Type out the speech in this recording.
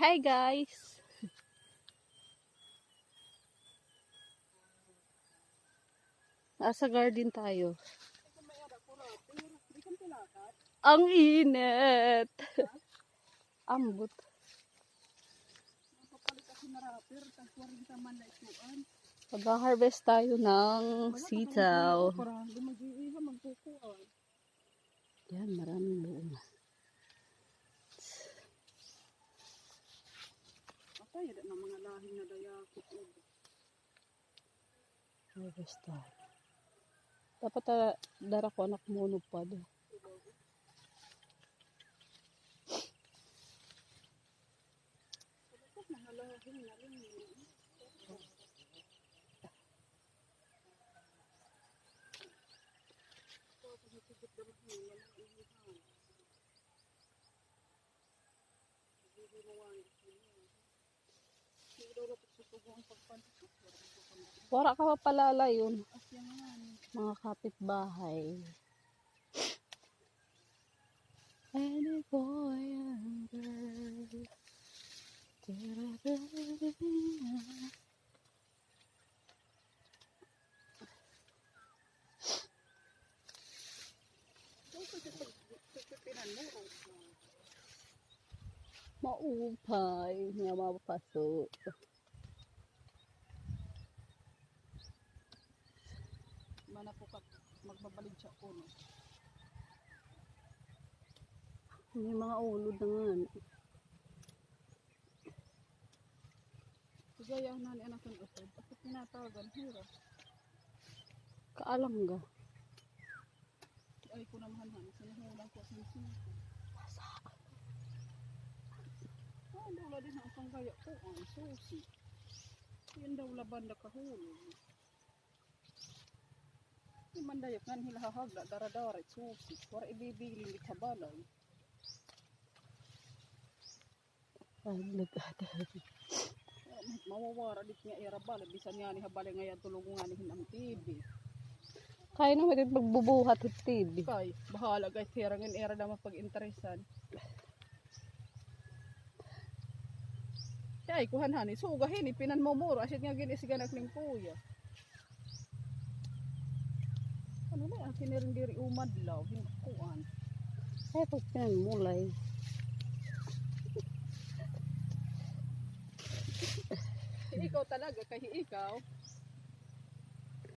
Hi guys! Nasa garden tayo. Ang init! Ambot. Mag-harvest tayo ng sitaw. Yan, maraming buong. Harvest tayo. Dapat dara ko anak mo pa do. Wala ka pa palala yun. Mga kapitbahay. Any boy and girl. Maupay nga mapasok. Mana po magbabalid siya ulo. May mga ulod na nga. Sigayang nani anak ng usod. At tinatawagan, hira. Kaalam ga. Ay ko namahan. Sinuhulang ko sa sinisi. Dula din ang panggaya ko. Ang susi. Yan daw laban na kahulog. Yung mandayok nga hilahahagda. Daradara susi. Para ibibiling di kabalay. Mawawara dit nga irabal. Bisan nga ni habalay nga yan tulungo nga ni hinang TV. Kaya naman din magbubuhat at TV. Kay, bahala guys. Hirangin era naman pag-interesan. Ay, kuhanhani. Sugahin, ipinan mo muro. Asit nga ginisiganak ng kuya. Ano na yan? Kinirin diri umadlaw. Hinakuan. Ay, pag pinanmulay. Ikaw talaga, kaya ikaw.